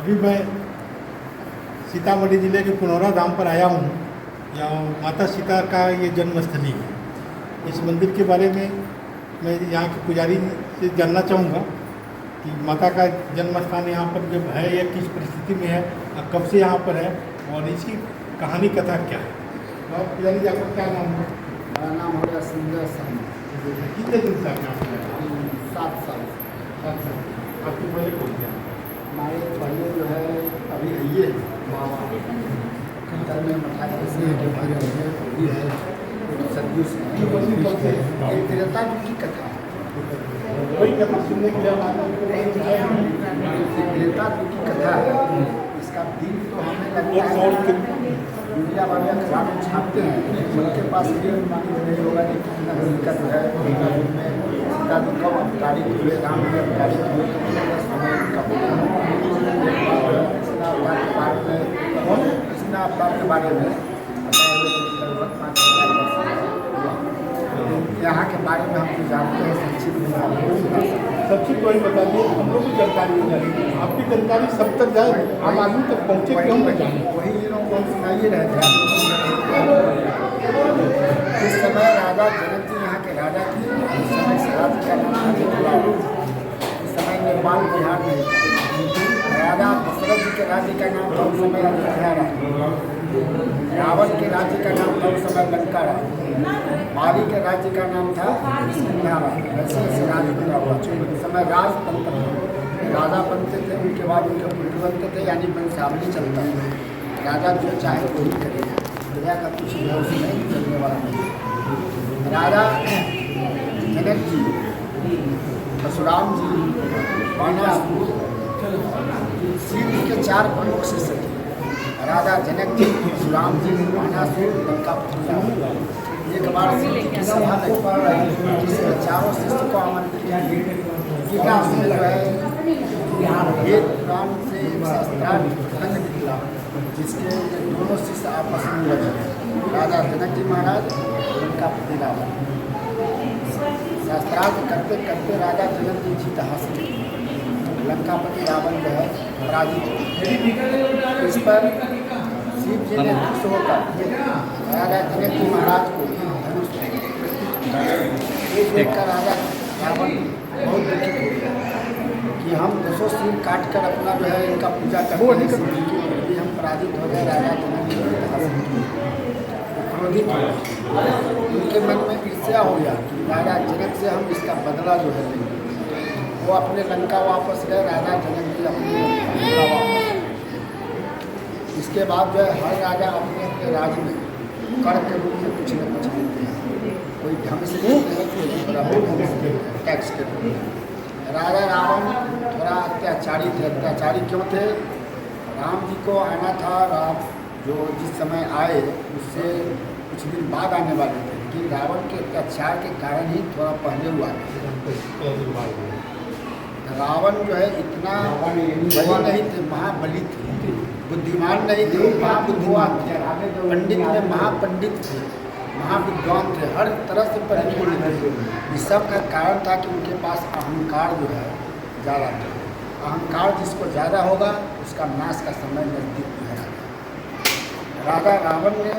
अभी मैं सीतामढ़ी ज़िले के पुनौरा धाम पर आया हूँ। यहाँ माता सीता का ये जन्मस्थली है। इस मंदिर के बारे में मैं यहाँ के पुजारी से जानना चाहूँगा कि माता का जन्म स्थान यहाँ पर जब है या किस परिस्थिति में है और कब से यहाँ पर है और इसकी कहानी कथा क्या है। तो आप पुजारी जी, आपका क्या नाम है? मेरा नाम हो गया संजय साहनी। कितने दिन से आप यहाँ पर हैं? 7 साल। आपके पहले कौन क्या? हमारे पहले जो है अभी ये बाबा घर में मठा से होती है सदगुरु से एक त्रेता युग की कथा है। वही कथा सुनने के लिए त्रेता युग की कथा है। इसका दिन तो हमें लगता है मीडिया वाले अखबार में छापते हैं, उनके पास ये अनुमानित नहीं होगा कि कितना दिक्कत है त्रेता युग में सीता जी कब अवतारित हुए, राम जी अवतारित हुए, समय कब कृष्णा अवतार के बारे में यहाँ के बारे में हम जो जानते हैं संक्षिप्त में सबसे पहले बता दिए, हम लोग की जानकारी हो जाएगी। आपकी जानकारी सब तक जाए, आम आदमी तक पहुँचे क्यों न जाए, वही ये लोग कौन सुनाइए रहे थे। इस समय राजा जनक जी यहाँ के राजा थे। इस समय राज्य का नाम था, इस समय नेपाल बिहार में राजा दशरथ जी के राज्य का नाम था उस समय अयोध्या रहा। रावण के राज्य का नाम था उस समय लंका रहा। माली के राज्य का नाम था सिंधा रहा। ऐसे ऐसे राज्य बना हुआ। उस समय राजतंत्र थे, राजा बनते थे, उनके बाद उनके पुत्र बनते थे, यानी वंशावली चलता है। राजा जो चाहे वही करेगा, प्रजा का कुछ भरोसा नहीं चलने वाला नहीं। राजा जनक जी, परशुराम जी, बाणासुर, शिव के 4 प्रमुख शिष्य थे। राजा जनक जी, परशुराम जी, बाणासुर, लंकापति। एक बार शिव की सभा लगी जिसमें चारों शिष्य को आमंत्रित किया। उसमें जो है वेद पुराण से शास्त्रार्थ खंड निकला, जिसके दोनों शिष्य आपस में लगे, राजा जनक जी महाराज, लंकापति रावण। शास्त्रार्थ करते करते राजा जनक जी जीत हासिल की, लंकापति रावण जो है पराजित। इस पर शिव जी ने खुश होकर राजा जनक जी महाराज को धनुष देखकर राजा रावण बहुत दुखित हो गया कि हम 200 सिंह काट कर अपना जो है इनका पूजा करते हैं, शिव जी हम पराजित हो गए। राजा जनक जी क्रोधित हो गए, उनके मन में ईर्ष्या हो गया कि राजा जनक से हम इसका बदला जो है लेंगे। वो अपने लंका वापस गए, राजा जनक जी अपने लंका वापस। इसके बाद जो है हर राजा अपने अपने राज्य में कर के रूप में कुछ न कुछ देते हैं। कोई ढंग से देते हैं, कोई बराबर ढंग से टैक्स के रूप में। राजा रावण थोड़ा अत्याचारी थे। अत्याचारी क्यों थे? राम जी को आना था, राम जो जिस समय आए उससे कुछ दिन बाद आने वाले थे, लेकिन रावण के अत्याचार के कारण ही थोड़ा पहले हुआ। रावण जो है इतना बली नहीं थे, महाबली थे, बुद्धिमान नहीं थे, महाबुद्धिमान थे, पंडित में महापंडित थे, महाविद्वान थे, हर तरह से परिपूर्ण थे। इस सब का कारण था कि उनके पास अहंकार जो है ज़्यादा था। अहंकार जिसको ज़्यादा होगा उसका नाश का समय नज़दीक है। राजा रावण ने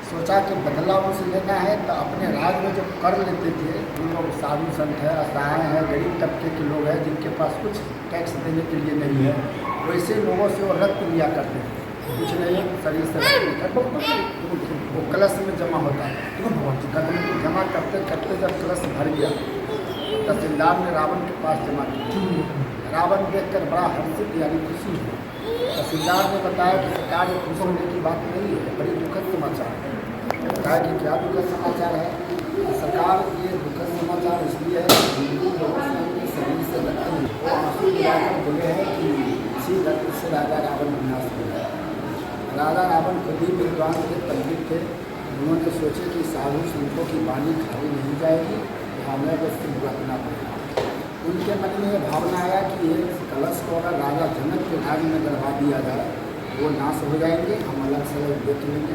सोचा कि बदला उसे लेना है, तो अपने राज में जो कर लेते थे, जो लोग साधु संत है, असहाय है, गरीब तबके के लोग हैं, जिनके पास कुछ टैक्स देने के लिए नहीं है, वैसे लोगों से वो रक्त लिया करते थे। कुछ नहीं, शरीर से वो कलश में जमा होता है। जमा करते करते जब कलश भर गया, तहसीलदार ने रावण के पास जमा किया। रावण देखकर बड़ा हर्षित यानी खुशी हुआ। तहसीलदार ने बताया कि सरकार ये खुश होने की बात नहीं है, बड़ी दुखद समाचार है। कहा कि क्या दुखद समाचार है? सरकार ये दुखद समाचार इसलिए है कि हिंदू लोगों से अपने शरीर से लगते हैं, वो आंसू गिराकर बोले हैं कि इसी रक्त से राजा रावण विनाश हो गया। राजा रावण खुद ही विद्वान थे, पंडित थे। उन्होंने सोचे कि साधु संतों की वाणी खाली नहीं जाएगी, हमें उससे भुगतना पड़ेगा। उनके मन में यह भावना आया कि ये कलश को अगर राजा जनक के भाग में गड़वा दिया जाए, वो नाश हो जाएंगे, हम अलग से देख लेंगे।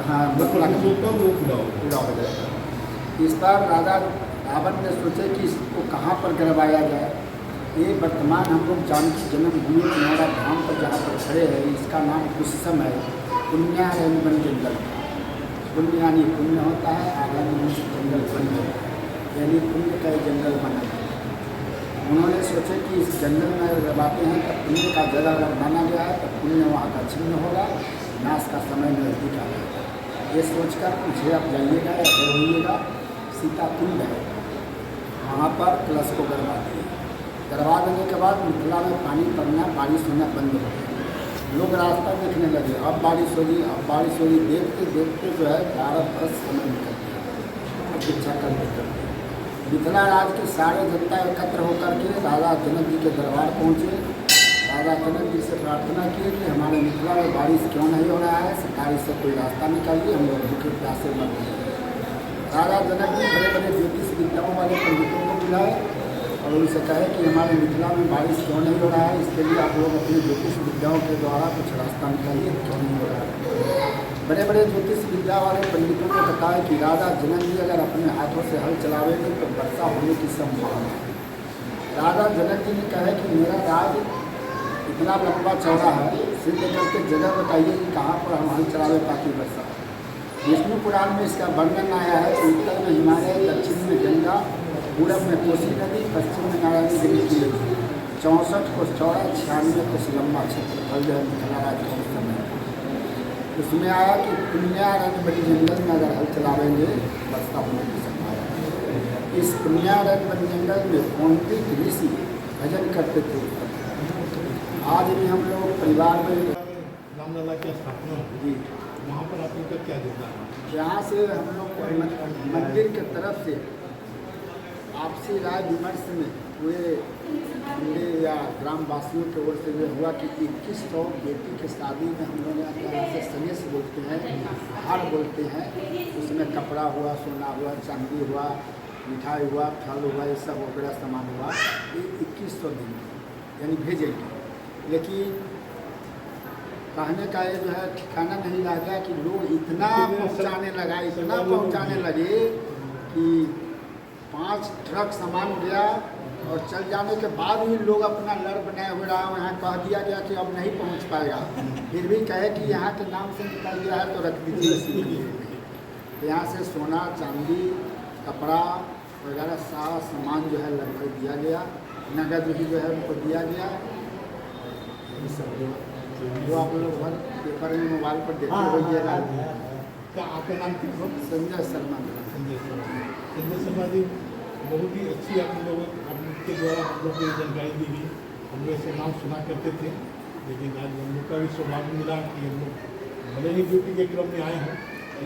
हाँ, पूरा हो जाएगा। इस बार राजा रावण ने सोचे कि इसको कहाँ पर गड़वाया जाए। ये वर्तमान हम लोग जानकी जन्मभूमि पुनौरा धाम पर जहाँ पर खड़े हैं, इसका नाम उस समय पुण्यारण्य वन जंगल था। पुण्य यानी पुण्य होता है, आरण्य से जंगल बन होता है, यानी पुण्य का जंगल बना है। उन्होंने सोचे कि इस जंगल में जब आते हैं तब पुण्य का जगह अगर माना गया है तो पुण्य वहाँ का छिन्न होगा, नाश का समय नजदीक आ जाएगा। ये सोचकर मुझे आप जाइएगा या होइएगा, सीता कुंड है, वहाँ पर कलश को गड़वा दिए। गड़वा देने के बाद मिथिला में पानी पड़ना, बारिश होना बंद हो गया। लोग रास्ता देखने लगे, अब बारिश होगी, अब बारिश होगी। देखते देखते जो है 12 बरस समय निकल गया। अपेक्षा करते मिथिला राज के सारे जनता एकत्र होकर के राजा जनक जी के दरबार पहुँचे। राजा जनक जी से प्रार्थना की कि हमारे मिथिला में बारिश क्यों नहीं हो रहा है, सरकारी से कोई रास्ता निकालिए, हम लोग भूखे प्यासे मर रहे हैं। राजा जनक जी बड़े बड़े ज्योतिष विद्याओं वाले पंडितों को बुलाए और उनसे कहे कि हमारे मिथिला में बारिश क्यों नहीं हो रहा है, इसके लिए आप लोग अपनी ज्योतिष विद्याओं के द्वारा कुछ रास्ता निकालिए, क्यों नहीं हो रहा है। बड़े बड़े ज्योतिष विद्या वाले पंडितों ने बताया कि राजा जनक जी अगर अपने हाथों से हल चलावेंगे तो वर्षा होने की संभावना है। राजा जनक जी ने कहा कि मेरा राज इतना लंबा चौड़ा है, सिद्ध करके जगह बताइए कि कहाँ पर हम हल चलावे ताकि वर्षा हो। विष्णु पुराण में इसका वर्णन आया है कि उत्तर में हिमालय, दक्षिण में गंगा, पूरब में कोसी नदी, पश्चिम में नारायणी देवी की नदी, 64 कोस चौड़ा, 96 कोस लंबा क्षेत्रफल जो है मिथिला राज्य का समय। उसमें आया कि पुण्यारण्य वन जंगल में अगर हल चलावेंगे वर्षा होने की संभावना है। इस पुण्यारण्य वन जंगल में पौंड्रिक ऋषि भजन करते थे। आज भी हम लोग परिवार में रामलला की स्थापना हुई, वहाँ पर आप इनका क्या योगदान है? यहाँ से हम लोग मंदिर के तरफ से आपसी राय विमर्श में हुए हिंदे या ग्रामवासियों की ओर से यह हुआ कि 2100 बेटी की शादी में हम लोग यहाँ से सनेस बोलते हैं, हार बोलते हैं, उसमें कपड़ा हुआ, सोना हुआ, चांदी हुआ, मिठाई हुआ, फल हुआ, ये सब वगैरह सामान हुआ, ये 2100 दिन यानी भेजेंगे। लेकिन कहने का ये जो है ठिकाना नहीं रह गया कि लोग इतना पहुँचाने लगा, इतना पहुँचाने लगे कि 5 ट्रक सामान गया और चल जाने के बाद भी लोग अपना लड़ बनाए हुए रहा। यहाँ कह दिया गया कि अब नहीं पहुँच पाएगा, फिर भी कहे कि यहाँ के नाम से निकल गया है तो रख दीजिए इसी मंदिर में। तो यहाँ से सोना, चांदी, कपड़ा वगैरह सारा सामान जो है लगभग दिया गया, नगद भी जो है उनको दिया गया। ये सब जो आप लोग हर पेपर में मोबाइल पर देखे होइएगा। क्या आपका नाम क्या है? संजय शर्मा। संजय शर्मा जी, बहुत ही अच्छी आप लोगों के द्वारा हम लोग को जानकारी दी गई। हम लोग ऐसे नाम सुना करते थे, लेकिन आज हम लोग का भी सौभाग्य मिला कि हम लोग भले ही ड्यूटी के क्रम में आए हैं,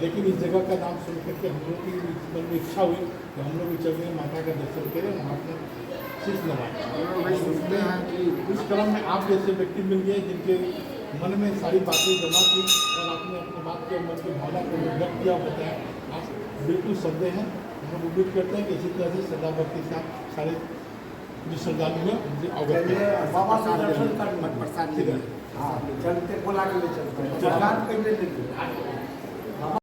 लेकिन इस जगह का नाम सुन करके हम लोग की मन में इच्छा हुई कि हम लोग भी चलें, माता का दर्शन करें, वहाँ पर शीश नवाएं। वही सोचते हैं कि इस क्रम में आप जैसे व्यक्ति मिल गए जिनके मन में सारी बातें जमा की और आपने अपनी बात के मन की भावना को व्यक्त किया, बताया। आप बिल्कुल सदे हैं। हम लोग उम्मीद करते हैं कि इसी तरह से श्रद्धा भक्ति के साथ सारे जो श्रद्धालु हैं उनसे अवगत बाबा से दर्शन कर प्रसाद ले। हाँ, चलते बोला के ले चलते हैं।